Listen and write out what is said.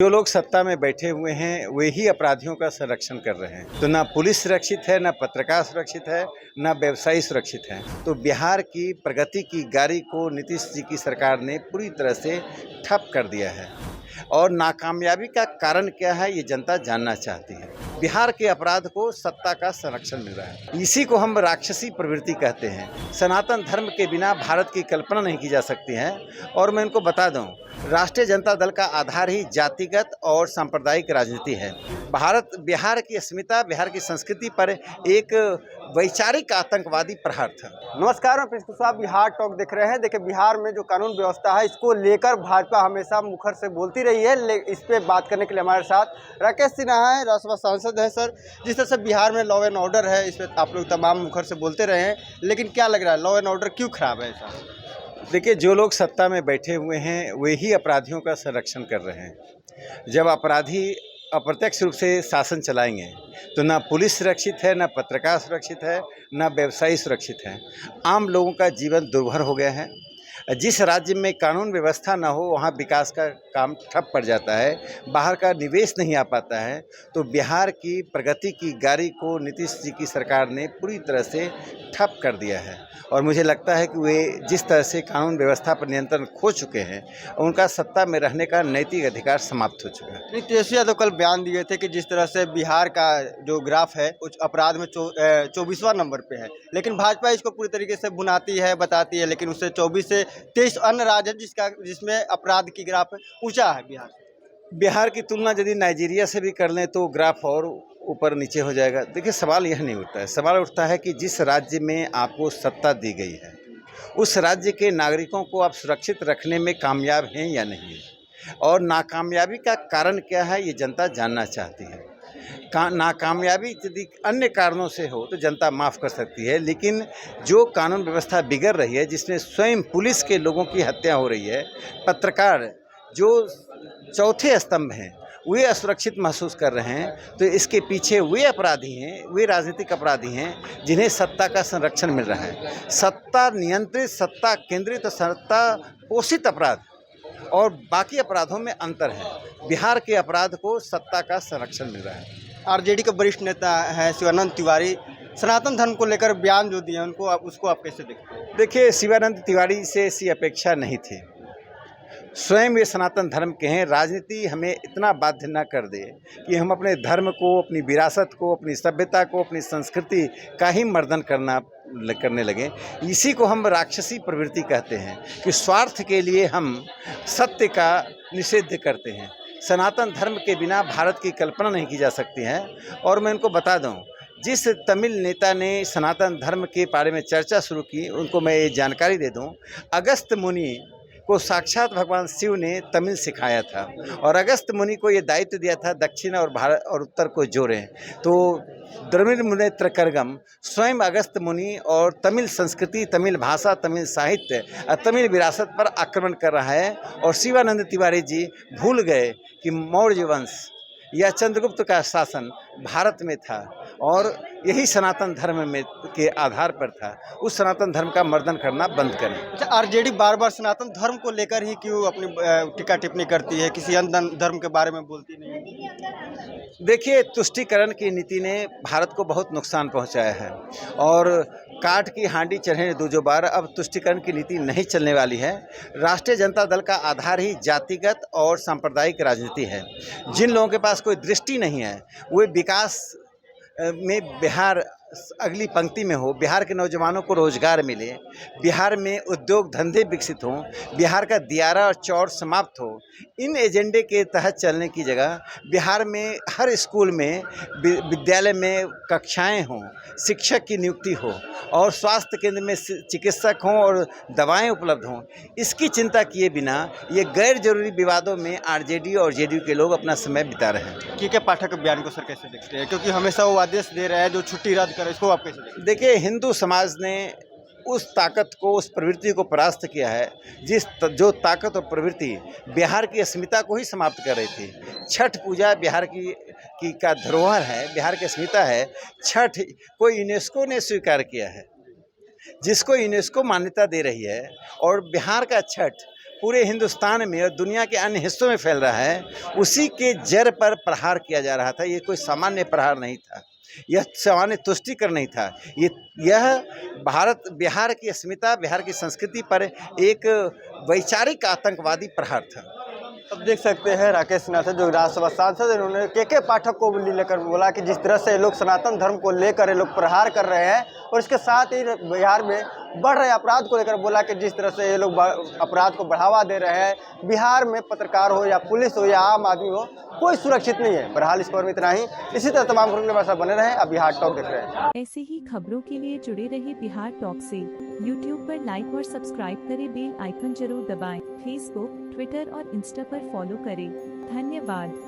जो लोग सत्ता में बैठे हुए हैं वे ही अपराधियों का संरक्षण कर रहे हैं। तो ना पुलिस सुरक्षित है, ना पत्रकार सुरक्षित है, ना व्यवसायी सुरक्षित है। तो बिहार की प्रगति की गाड़ी को नीतीश जी की सरकार ने पूरी तरह से ठप कर दिया है और नाकामयाबी का कारण क्या है ये जनता जानना चाहती है। बिहार के अपराध को सत्ता का संरक्षण मिल रहा है, इसी को हम राक्षसी प्रवृत्ति कहते हैं। सनातन धर्म के बिना भारत की कल्पना नहीं की जा सकती है। और मैं इनको बता दूं, राष्ट्रीय जनता दल का आधार ही जातिगत और सांप्रदायिक राजनीति है। बिहार की अस्मिता, बिहार की संस्कृति पर एक वैचारिक आतंकवादी प्रहार था। नमस्कार, मैं प्रिंस कुशवाहा, बिहार टॉक देख रहे हैं। देखिए, बिहार में जो कानून व्यवस्था है इसको लेकर भाजपा हमेशा मुखर से बोलती रही है। इस पे बात करने के लिए हमारे साथ राकेश सिन्हा है, राज्यसभा सांसद है। सर, जिस तरह से बिहार में लॉ एंड ऑर्डर है, इस पर आप लोग तमाम मुखर से बोलते रहे हैं, लेकिन क्या लग रहा है, लॉ एंड ऑर्डर क्यों खराब है ऐसा? देखिए, जो लोग सत्ता में बैठे हुए हैं वे ही अपराधियों का संरक्षण कर रहे हैं। जब अपराधी अप्रत्यक्ष रूप से शासन चलाएंगे तो ना पुलिस सुरक्षित है, ना पत्रकार सुरक्षित है, ना व्यवसायी सुरक्षित है। आम लोगों का जीवन दुर्भर हो गया है। जिस राज्य में कानून व्यवस्था न हो वहाँ विकास का काम ठप पड़ जाता है, बाहर का निवेश नहीं आ पाता है। तो बिहार की प्रगति की गाड़ी को नीतीश जी की सरकार ने पूरी तरह से ठप कर दिया है और मुझे लगता है कि वे जिस तरह से कानून व्यवस्था पर नियंत्रण खो चुके हैं, उनका सत्ता में रहने का नैतिक अधिकार समाप्त हो चुका है। तेजस्वी यादव कल बयान दिए थे कि जिस तरह से बिहार का जो ग्राफ है उच्च अपराध में 24वां नंबर पे है, लेकिन भाजपा इसको पूरी तरीके से भुनाती है, बताती है, लेकिन उससे 24 से 23 अन्य राज्य है जिसमें अपराध की ग्राफ ऊंचा है। बिहार की तुलना यदि नाइजीरिया से भी कर लें तो ग्राफ और ऊपर नीचे हो जाएगा। देखिए, सवाल यह नहीं उठता है। सवाल उठता है कि जिस राज्य में आपको सत्ता दी गई है उस राज्य के नागरिकों को आप सुरक्षित रखने में कामयाब हैं या नहीं है, और नाकामयाबी का कारण क्या है ये जनता जानना चाहती है। नाकामयाबी यदि अन्य कारणों से हो तो जनता माफ़ कर सकती है, लेकिन जो कानून व्यवस्था बिगड़ रही है, जिसमें स्वयं पुलिस के लोगों की हत्या हो रही है, पत्रकार जो चौथे स्तंभ हैं वे असुरक्षित महसूस कर रहे हैं, तो इसके पीछे वे अपराधी हैं, वे राजनीतिक अपराधी हैं जिन्हें सत्ता का संरक्षण मिल रहा है। सत्ता नियंत्रित, सत्ता केंद्रित और सत्ता पोषित अपराध और बाकी अपराधों में अंतर है। बिहार के अपराध को सत्ता का संरक्षण मिल रहा है। आरजेडी के वरिष्ठ नेता हैं शिवानंद तिवारी, सनातन धर्म को लेकर बयान जो दिए उनको उसको आप कैसे देखते हैं? देखिए, शिवानंद तिवारी से ऐसी अपेक्षा नहीं थी। स्वयं ये सनातन धर्म के हैं। राजनीति हमें इतना बाध्य न कर दे कि हम अपने धर्म को, अपनी विरासत को, अपनी सभ्यता को, अपनी संस्कृति का ही मर्दन करने लगे। इसी को हम राक्षसी प्रवृत्ति कहते हैं कि स्वार्थ के लिए हम सत्य का निषेध करते हैं। सनातन धर्म के बिना भारत की कल्पना नहीं की जा सकती है। और मैं इनको बता दूं, जिस तमिल नेता ने सनातन धर्म के बारे में चर्चा शुरू की, उनको मैं ये जानकारी दे दूं, अगस्त्य मुनि को साक्षात भगवान शिव ने तमिल सिखाया था और अगस्त्य मुनि को ये दायित्व दिया था दक्षिण और भारत और उत्तर को जोड़ें। तो द्रविड़ मुनेत्र करगम स्वयं अगस्त्य मुनि और तमिल संस्कृति, तमिल भाषा, तमिल साहित्य और तमिल विरासत पर आक्रमण कर रहा है। और शिवानंद तिवारी जी भूल गए कि मौर्य वंश या चंद्रगुप्त का शासन भारत में था और यही सनातन धर्म में के आधार पर था। उस सनातन धर्म का मर्दन करना बंद करें। अच्छा, आरजेडी बार बार सनातन धर्म को लेकर ही क्यों अपनी टीका टिप्पणी करती है, किसी अन्य धर्म के बारे में बोलती नहीं? देखिए, तुष्टीकरण की नीति ने भारत को बहुत नुकसान पहुंचाया है और काठ की हांडी चढ़े दूजो बार। अब तुष्टीकरण की नीति नहीं चलने वाली है। राष्ट्रीय जनता दल का आधार ही जातिगत और सांप्रदायिक राजनीति है। जिन लोगों के पास कोई दृष्टि नहीं है वे विकास में बिहार अगली पंक्ति में हो, बिहार के नौजवानों को रोजगार मिले, बिहार में उद्योग धंधे विकसित हों, बिहार का दियारा और चौर समाप्त हो, इन एजेंडे के तहत चलने की जगह बिहार में हर स्कूल में, विद्यालय में कक्षाएं हों, शिक्षक की नियुक्ति हो और स्वास्थ्य केंद्र में चिकित्सक हों और दवाएं उपलब्ध हों, इसकी चिंता किए बिना ये गैर जरूरी विवादों में आरजेडी और जेडीयू के लोग अपना समय बिता रहे हैं। के पाठक के बयान को सर कैसे देखते हैं, क्योंकि हमेशा वो आदेश दे रहे हैं जो छुट्टी रद्द करे, इसको आप कैसे देखते हैं? देखिए, हिंदू समाज ने उस ताकत को, उस प्रवृत्ति को परास्त किया है जो ताकत और प्रवृत्ति बिहार की अस्मिता को ही समाप्त कर रही थी। छठ पूजा बिहार की का धरोहर है, बिहार की अस्मिता है। छठ को यूनेस्को ने स्वीकार किया है, जिसको यूनेस्को मान्यता दे रही है, और बिहार का छठ पूरे हिंदुस्तान में और दुनिया के अन्य हिस्सों में फैल रहा है, उसी के जड़ पर प्रहार किया जा रहा था। ये कोई सामान्य प्रहार नहीं था, यह सामान्य तुष्टिकर नहीं था। यह बिहार की अस्मिता, बिहार की संस्कृति पर एक वैचारिक आतंकवादी प्रहार था। अब देख सकते हैं राकेश सिन्हा थे जो राज्यसभा सांसद, इन्होंने के पाठक को लेकर बोला कि जिस तरह से ये लोग सनातन धर्म को लेकर ये लोग प्रहार कर रहे हैं, और इसके साथ ही बिहार में बढ़ रहे अपराध को लेकर बोला कि जिस तरह से ये लोग अपराध को बढ़ावा दे रहे हैं। बिहार में पत्रकार हो या पुलिस हो या आम आदमी हो, कोई सुरक्षित नहीं है। बहरहाल इस पर में इतना ही। इसी तरह तमाम खबरों के लिए बने रहे। अब बिहार टॉक देख रहे हैं। ऐसे ही खबरों के लिए जुड़े रहे बिहार टॉक से। यूट्यूब पर लाइक और सब्सक्राइब करें, बेल आइकन जरूर दबाएं। फेसबुक, ट्विटर और इंस्टा पर फॉलो करें। धन्यवाद।